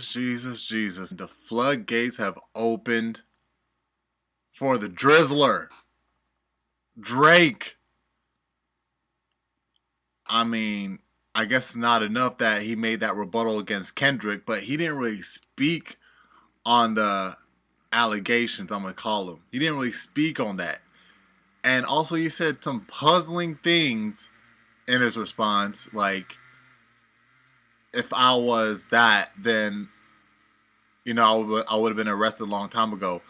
Jesus, Jesus. The floodgates have opened for the Drizzler. Drake. I mean, I guess it's not enough that he made that rebuttal against Kendrick, but he didn't really speak on the allegations, I'm going to call them. He didn't really speak on that. And also he said some puzzling things in his response, like, if I was that, then, I would have been arrested a long time ago.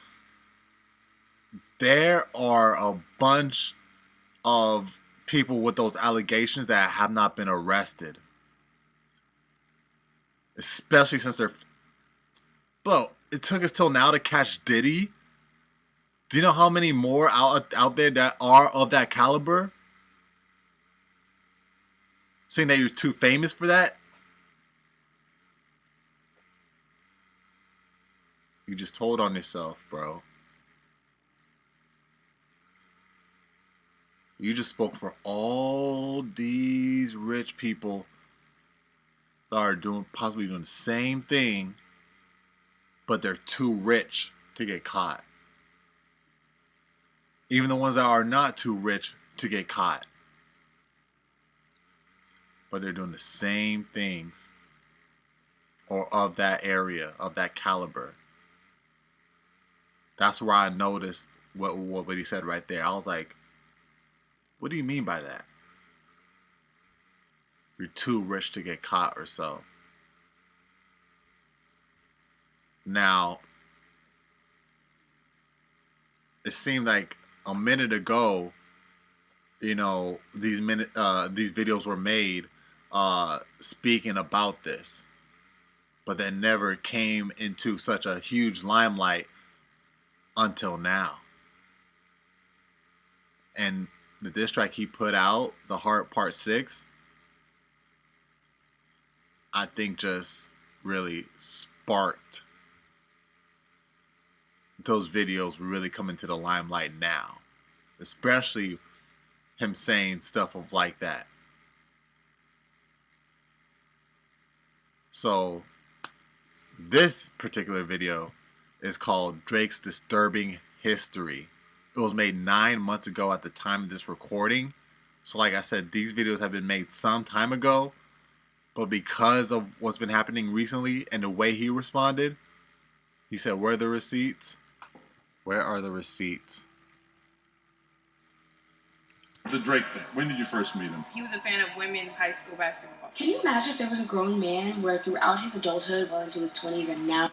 There are a bunch of people with those allegations that have not been arrested. Especially since they're... Bro, it took us till now to catch Diddy. Do you know how many more out there that are of that caliber? Saying that you're too famous for that? You just told on yourself, bro. You just spoke for all these rich people that are possibly doing the same thing, but they're too rich to get caught. Even the ones that are not too rich to get caught. But they're doing the same things. Or of that area, of that caliber. That's where I noticed what he said right there. I was like, what do you mean by that? You're too rich to get caught or so. Now, it seemed like a minute ago, these videos were made speaking about this, but that never came into such a huge limelight until now. And the diss track he put out, The Heart Part 6, I think just really sparked those videos really come into the limelight now. Especially him saying stuff of like that. So, this particular video is called Drake's Disturbing History. It was made 9 months ago at the time of this recording. So like I said, these videos have been made some time ago. But because of what's been happening recently and the way he responded, he said, where are the receipts? Where are the receipts? The Drake thing. When did you first meet him? He was a fan of women's high school basketball. Can you imagine if there was a grown man where throughout his adulthood, well into his 20s and now...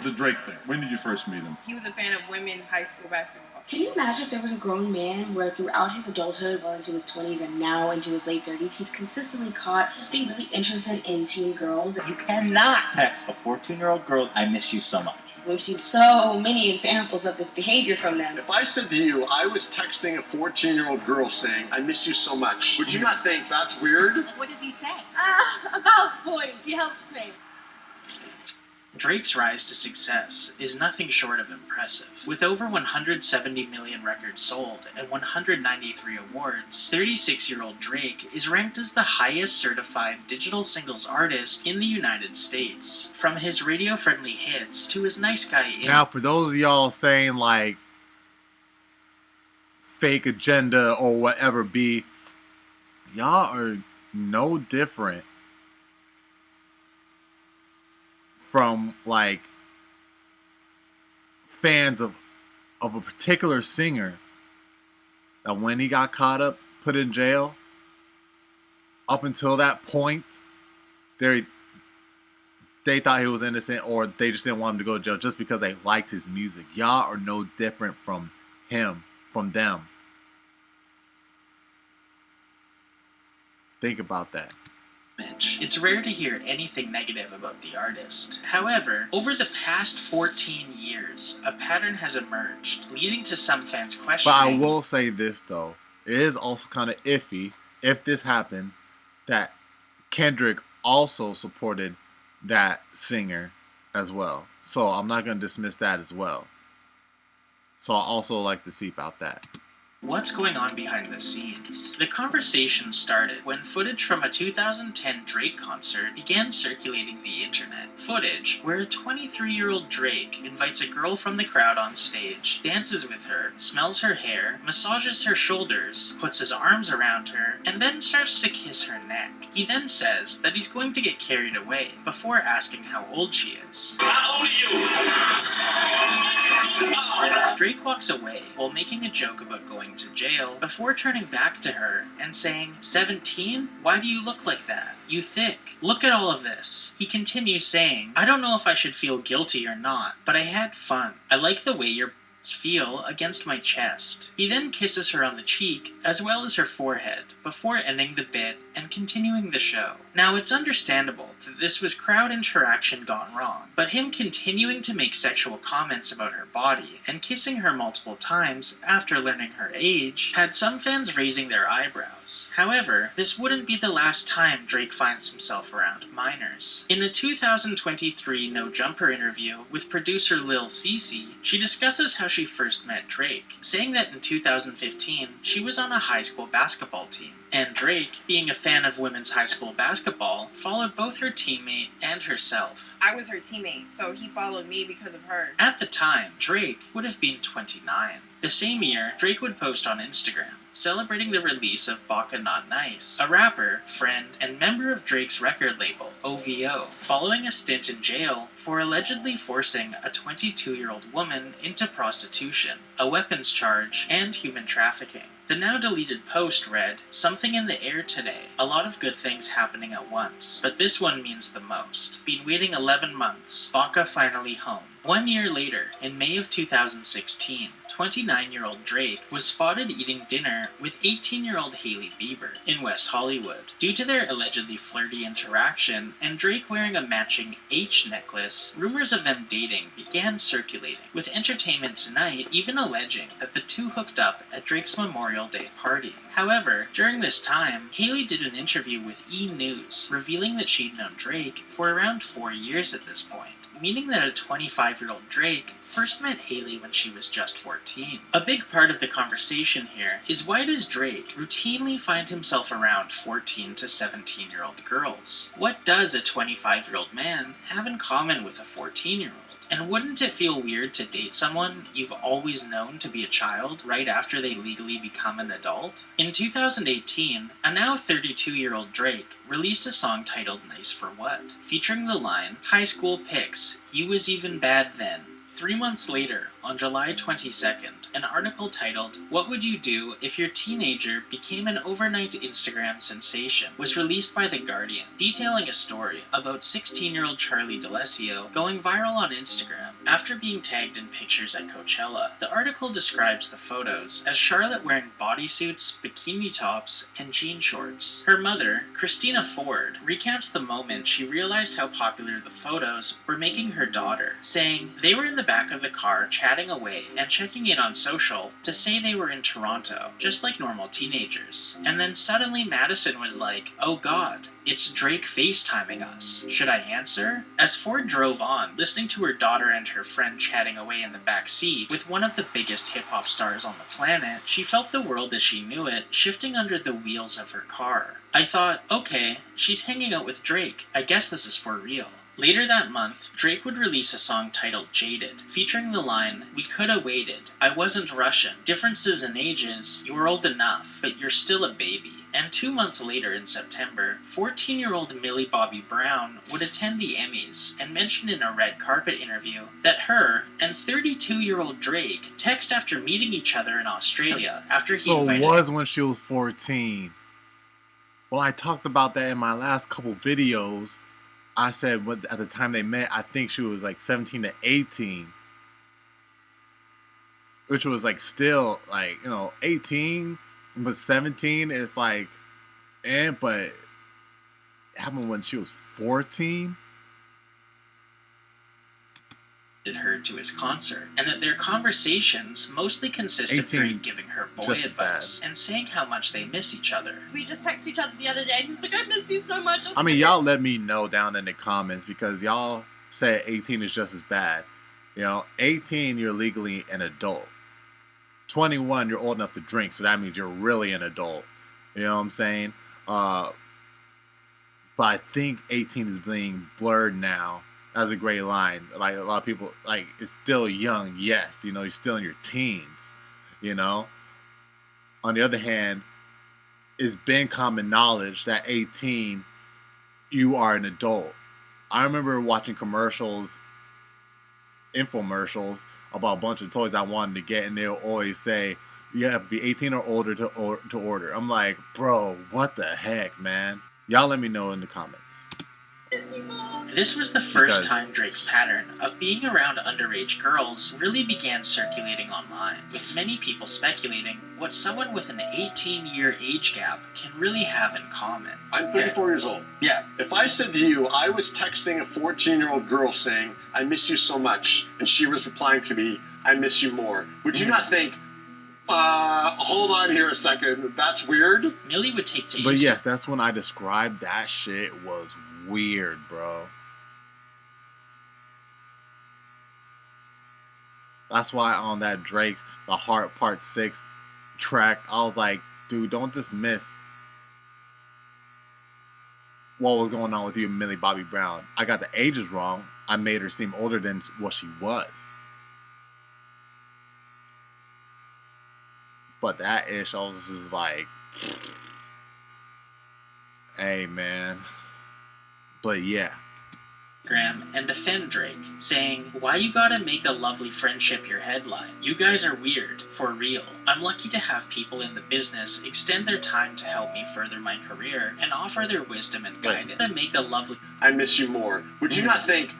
The Drake thing. When did you first meet him? He was a fan of women's high school basketball. Can you imagine if there was a grown man where throughout his adulthood, well into his 20s and now into his late 30s, he's consistently caught just being really interested in teen girls? You cannot text a 14-year-old girl, I miss you so much. We've seen so many examples of this behavior from them. If I said to you, I was texting a 14-year-old girl saying, I miss you so much, would you not think that's weird? What does he say? About boys, he helps me. Drake's rise to success is nothing short of impressive. With over 170 million records sold and 193 awards, 36-year-old Drake is ranked as the highest certified digital singles artist in the United States. From his radio-friendly hits to his nice guy... Now, for those of y'all saying, like, fake agenda or whatever be, y'all are no different from, like, fans of a particular singer that when he got caught up, put in jail, up until that point, they thought he was innocent, or they just didn't want him to go to jail just because they liked his music. Y'all are no different from him, from them. Think about that. It's rare to hear anything negative about the artist. However, over the past 14 years, a pattern has emerged, leading to some fans questioning... But I will say this, though. It is also kind of iffy, if this happened, that Kendrick also supported that singer as well. So I'm not going to dismiss that as well. So I also like to see about that. What's going on behind the scenes? The conversation started when footage from a 2010 Drake concert began circulating the internet. Footage where a 23-year-old Drake invites a girl from the crowd on stage, dances with her, smells her hair, massages her shoulders, puts his arms around her, and then starts to kiss her neck. He then says that he's going to get carried away before asking how old she is. How old are you? Drake walks away while making a joke about going to jail before turning back to her and saying, 17? Why do you look like that? You thick. Look at all of this. He continues saying, I don't know if I should feel guilty or not, but I had fun. I like the way your feel against my chest. He then kisses her on the cheek as well as her forehead before ending the bit and continuing the show. Now, it's understandable that this was crowd interaction gone wrong, but him continuing to make sexual comments about her body and kissing her multiple times after learning her age had some fans raising their eyebrows. However, this wouldn't be the last time Drake finds himself around minors. In a 2023 No Jumper interview with producer Lil Cece, she discusses how she first met Drake, saying that in 2015 she was on a high school basketball team, and Drake, being a fan of women's high school basketball, followed both her teammate and herself. I was her teammate, so he followed me because of her. At the time, Drake would have been 29. The same year, Drake would post on Instagram, celebrating the release of Baka Not Nice, a rapper, friend, and member of Drake's record label, OVO, following a stint in jail for allegedly forcing a 22-year-old woman into prostitution, a weapons charge, and human trafficking. The now deleted post read, "Something in the air today. A lot of good things happening at once. But this one means the most. Been waiting 11 months. Baka finally home." 1 year later, in May of 2016, 29-year-old Drake was spotted eating dinner with 18-year-old Hailey Bieber in West Hollywood. Due to their allegedly flirty interaction and Drake wearing a matching H necklace, rumors of them dating began circulating, with Entertainment Tonight even alleging that the two hooked up at Drake's Memorial Day party. However, during this time, Hailey did an interview with E! News, revealing that she'd known Drake for around 4 years at this point, meaning that a 25-year-old Drake first met Hailey when she was just 14. A big part of the conversation here is, why does Drake routinely find himself around 14 to 17-year-old girls? What does a 25-year-old man have in common with a 14-year-old? And wouldn't it feel weird to date someone you've always known to be a child right after they legally become an adult? In 2018, a now 32-year-old Drake released a song titled Nice for What, featuring the line, "High school pics, you was even bad then." 3 months later, on July 22nd, an article titled, "What Would You Do If Your Teenager Became an Overnight Instagram Sensation" was released by The Guardian, detailing a story about 16-year-old Charlie D'Alessio going viral on Instagram after being tagged in pictures at Coachella. The article describes the photos as Charlotte wearing bodysuits, bikini tops, and jean shorts. Her mother, Christina Ford, recounts the moment she realized how popular the photos were making her daughter, saying, "They were in the back of the car chatting away and checking in on social to say they were in Toronto, just like normal teenagers. And then suddenly Madison was like, oh god, it's Drake FaceTiming us. Should I answer?" As Ford drove on, listening to her daughter and her friend chatting away in the back seat with one of the biggest hip-hop stars on the planet, she felt the world as she knew it shifting under the wheels of her car. I thought, okay, she's hanging out with Drake. I guess this is for real. Later that month, Drake would release a song titled Jaded, featuring the line, "We coulda waited. I wasn't Russian. Differences in ages. You were old enough, but you're still a baby." And 2 months later in September, 14-year-old Millie Bobby Brown would attend the Emmys and mention in a red carpet interview that her and 32-year-old Drake text after meeting each other in Australia after he So it invited was when she was 14. Well, I talked about that in my last couple videos. I said at the time they met, I think she was like 17 to 18. Which was like still like, 18, but 17 is like, but it happened when she was 14. her to his concert, and that their conversations mostly consist of 18, Drake giving her boy just as advice and saying how much they miss each other. We just texted each other the other day, and he was like, I miss you so much. I mean, y'all let me know down in the comments, because y'all say 18 is just as bad. 18, you're legally an adult. 21, you're old enough to drink, so that means you're really an adult. You know what I'm saying? But I think 18 is being blurred now. That's a great line. Like, a lot of people, like, it's still young, yes. You know, you're still in your teens, you know? On the other hand, it's been common knowledge that 18, you are an adult. I remember watching commercials, infomercials, about a bunch of toys I wanted to get, and they'll always say, you have to be 18 or older to order. I'm like, bro, what the heck, man? Y'all let me know in the comments. This was the first Because- time Drake's pattern of being around underage girls really began circulating online, with many people speculating what someone with an 18-year age gap can really have in common. I'm 34 years old. Yeah. If I said to you, I was texting a 14-year-old girl saying, I miss you so much, and she was replying to me, I miss you more, would you not think, hold on here a second, that's weird? Millie would take to But Instagram. yes, that's when I described that shit was weird, bro. That's why on that Drake's The Heart Part 6 track, I was like, dude, don't dismiss what was going on with you and Millie Bobby Brown. I got the ages wrong. I made her seem older than what she was. But that ish, I was just like, hey, man. But yeah. And defend Drake, saying, why you gotta make a lovely friendship your headline? You guys are weird, for real. I'm lucky to have people in the business extend their time to help me further my career and offer their wisdom and guidance. To make a lovely... I miss you more. Would you not think,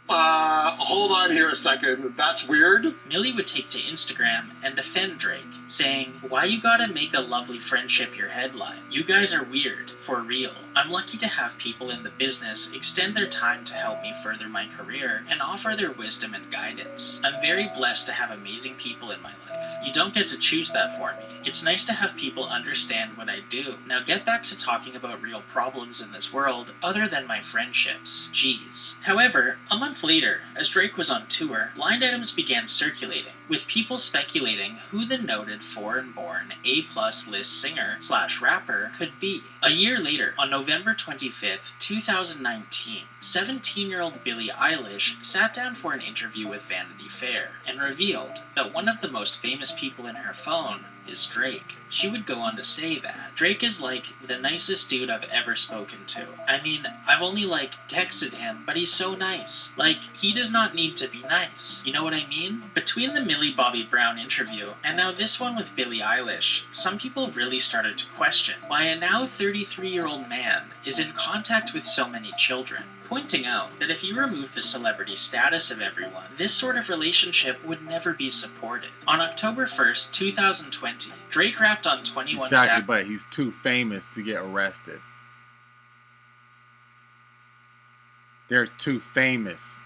hold on here a second, that's weird? Millie would take to Instagram and defend Drake, saying, why you gotta make a lovely friendship your headline? You guys are weird, for real. I'm lucky to have people in the business extend their time to help me further my career and offer their wisdom and guidance. I'm very blessed to have amazing people in my life. You don't get to choose that for me. It's nice to have people understand what I do. Now get back to talking about real problems in this world other than my friendships. Jeez. However, a month later, as Drake was on tour, blind items began circulating, with people speculating who the noted foreign-born A-plus list singer/rapper could be. A year later, on November 25th, 2019, 17-year-old Billie Eilish sat down for an interview with Vanity Fair and revealed that one of the most famous people in her phone is Drake. She would go on to say that Drake is like the nicest dude I've ever spoken to. I mean, I've only texted him, but he's so nice. He does not need to be nice. You know what I mean? Between the Millie Bobby Brown interview and now this one with Billie Eilish, some people really started to question why a now 33-year-old man is in contact with so many children, pointing out that if you remove the celebrity status of everyone, this sort of relationship would never be supported. On October 1st, 2020, Drake rapped on 21 Exactly, but he's too famous to get arrested. They're too famous.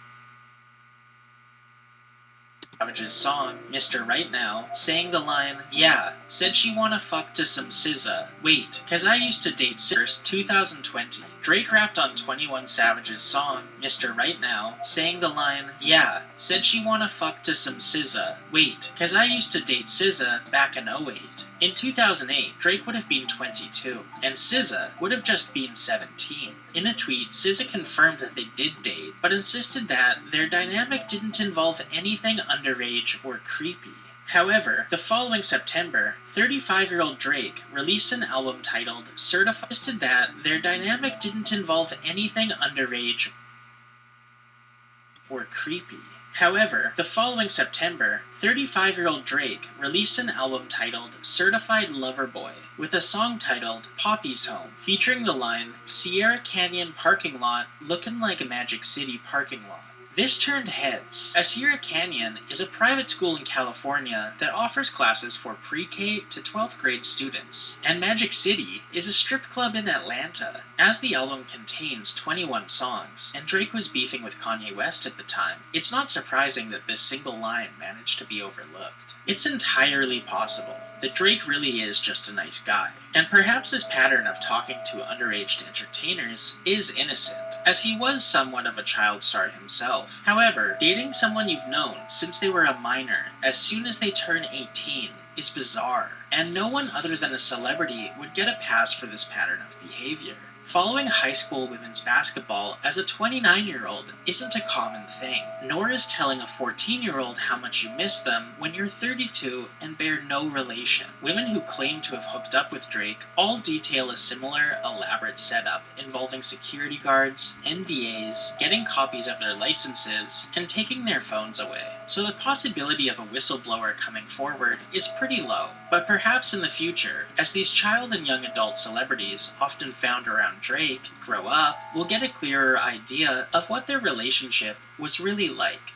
Savage's song, Mr. Right Now, saying the line, yeah, said she wanna fuck to some SZA. Wait, cause I used to date SZA. 2020. Drake rapped on 21 Savage's song, Mr. Right Now, saying the line, yeah, said she wanna fuck to some SZA. Wait, cause I used to date SZA back in 08. In 2008, Drake would have been 22, and SZA would have just been 17. In a tweet, SZA confirmed that they did date, but insisted that their dynamic didn't involve anything underage or creepy. However, the following September, 35-year-old Drake released an album titled Certified, insisted that their dynamic didn't involve anything underage or creepy. However, the following September, 35-year-old Drake released an album titled Certified Lover Boy, with a song titled Poppy's Home, featuring the line, Sierra Canyon parking lot looking like a Magic City parking lot. This turned heads, as Sierra Canyon is a private school in California that offers classes for pre-K to 12th grade students, and Magic City is a strip club in Atlanta. As the album contains 21 songs, and Drake was beefing with Kanye West at the time, it's not surprising that this single line managed to be overlooked. It's entirely possible that Drake really is just a nice guy, and perhaps his pattern of talking to underage entertainers is innocent, as he was somewhat of a child star himself. himself. However, dating someone you've known since they were a minor as soon as they turn 18 is bizarre, and no one other than a celebrity would get a pass for this pattern of behavior. Following high school women's basketball as a 29-year-old isn't a common thing, nor is telling a 14-year-old how much you miss them when you're 32 and bear no relation. Women who claim to have hooked up with Drake all detail a similar, elaborate setup involving security guards, NDAs, getting copies of their licenses, and taking their phones away. So the possibility of a whistleblower coming forward is pretty low. But perhaps in the future, as these child and young adult celebrities often found around Drake grow up, we'll get a clearer idea of what their relationship was really like.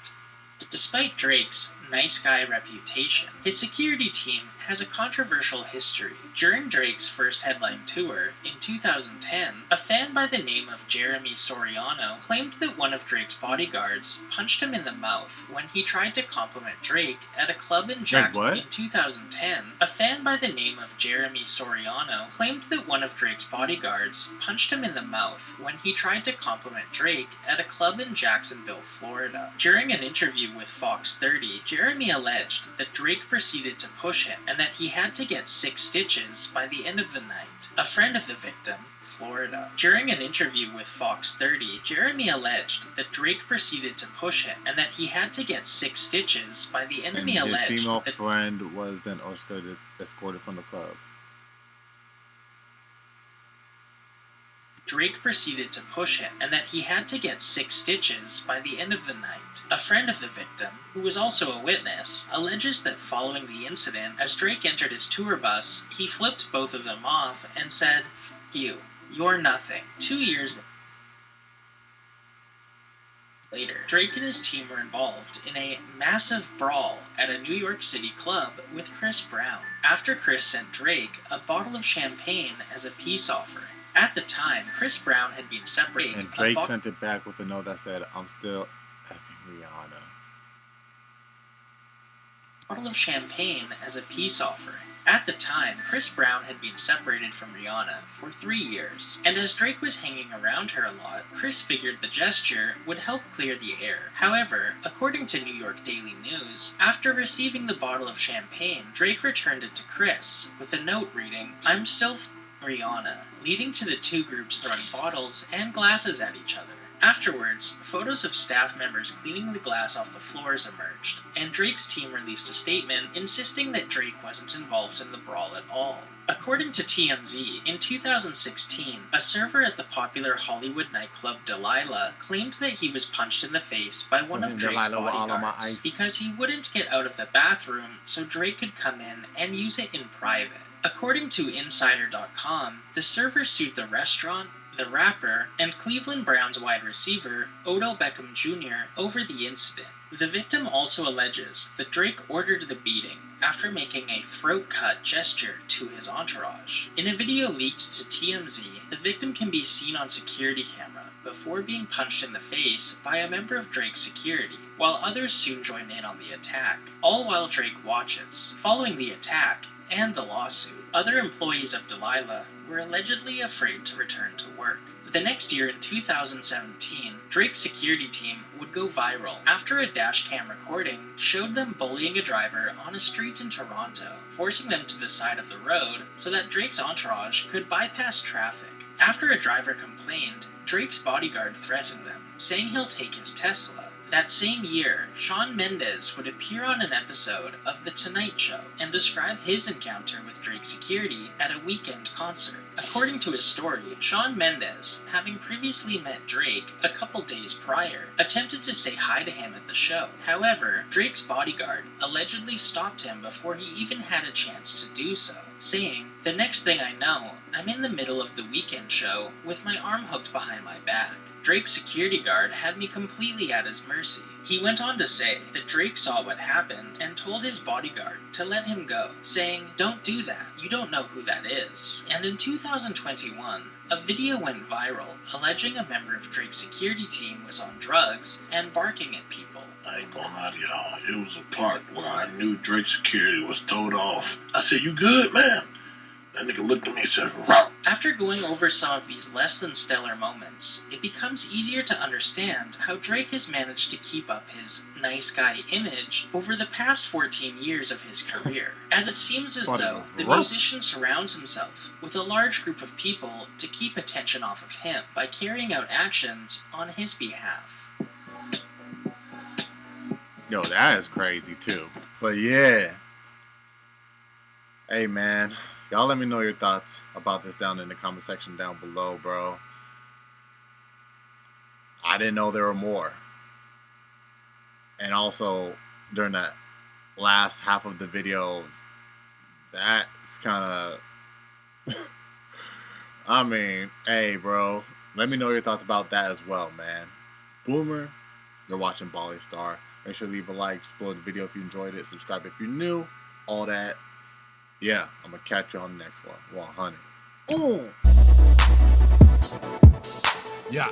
Despite Drake's nice guy reputation, his security team has a controversial history. During Drake's first headline tour in 2010, a fan by the name of Jeremy Soriano claimed that one of Drake's bodyguards punched him in the mouth when he tried to compliment Drake at a club in Jackson. In 2010, a fan by the name of Jeremy Soriano claimed that one of Drake's bodyguards punched him in the mouth when he tried to compliment Drake at a club in Jacksonville, Florida. During an interview with Fox 30, Jeremy alleged that Drake proceeded to push him and that he had to get 6 stitches by the end of the night. A friend of the victim, Florida. During an interview with Fox 30, Jeremy alleged that Drake proceeded to push him and that he had to get 6 stitches by the end. Jeremy alleged his female that friend was then escorted from the club. Drake proceeded to push him and that he had to get 6 stitches by the end of the night. A friend of the victim, who was also a witness, alleges that following the incident, as Drake entered his tour bus, he flipped both of them off and said, "F you, you're nothing." 2 years later, Drake and his team were involved in a massive brawl at a New York City club with Chris Brown, after Chris sent Drake a bottle of champagne as a peace offering. At the time, Chris Brown had been separated. And Drake sent it back with a note that said, "I'm still effing Rihanna." Bottle of champagne as a peace offering. At the time, Chris Brown had been separated from Rihanna for 3 years, and as Drake was hanging around her a lot, Chris figured the gesture would help clear the air. However, according to New York Daily News, after receiving the bottle of champagne, Drake returned it to Chris with a note reading, "I'm still Rihanna," leading to the two groups throwing bottles and glasses at each other. Afterwards, photos of staff members cleaning the glass off the floors emerged, and Drake's team released a statement insisting that Drake wasn't involved in the brawl at all. According to TMZ, in 2016, a server at the popular Hollywood nightclub Delilah claimed that he was punched in the face by one of Drake's bodyguards because he wouldn't get out of the bathroom so Drake could come in and use it in private. According to Insider.com, the server sued the restaurant, the rapper, and Cleveland Browns wide receiver Odell Beckham Jr. over the incident. The victim also alleges that Drake ordered the beating after making a throat cut gesture to his entourage. In a video leaked to TMZ, the victim can be seen on security camera before being punched in the face by a member of Drake's security, while others soon join in on the attack, all while Drake watches. Following the attack and the lawsuit, other employees of Delilah were allegedly afraid to return to work. The next year, in 2017, Drake's security team would go viral after a dashcam recording showed them bullying a driver on a street in Toronto, forcing them to the side of the road so that Drake's entourage could bypass traffic. After a driver complained, Drake's bodyguard threatened them, saying he'll take his Tesla. That same year, Shawn Mendes would appear on an episode of The Tonight Show and describe his encounter with Drake's security at a weekend concert. According to his story, Shawn Mendes, having previously met Drake a couple days prior, attempted to say hi to him at the show. However, Drake's bodyguard allegedly stopped him before he even had a chance to do so, saying, "The next thing I know, I'm in the middle of the weekend show with my arm hooked behind my back. Drake's security guard had me completely at his mercy." He went on to say that Drake saw what happened and told his bodyguard to let him go, saying, "Don't do that, you don't know who that is." And in 2021, a video went viral alleging a member of Drake's security team was on drugs and barking at people. "I ain't gonna lie to y'all, it was a part where I knew Drake's security was towed off. I said, 'You good, man?' That nigga looked at me and said, "Row." After going over some of these less than stellar moments, it becomes easier to understand how Drake has managed to keep up his nice guy image over the past 14 years of his career, as it seems as though the musician surrounds himself with a large group of people to keep attention off of him by carrying out actions on his behalf. Yo, that is crazy too. But yeah. Hey man, y'all let me know your thoughts about this down in the comment section down below, bro. I didn't know there were more. And also, during that last half of the video, that's kind of... I mean, hey, bro. Let me know your thoughts about that as well, man. Boomer, you're watching Bali Star. Make sure to leave a like, just below the video if you enjoyed it. Subscribe if you're new. All that. Yeah, I'm going to catch you on the next one. 100. Ooh. Yeah.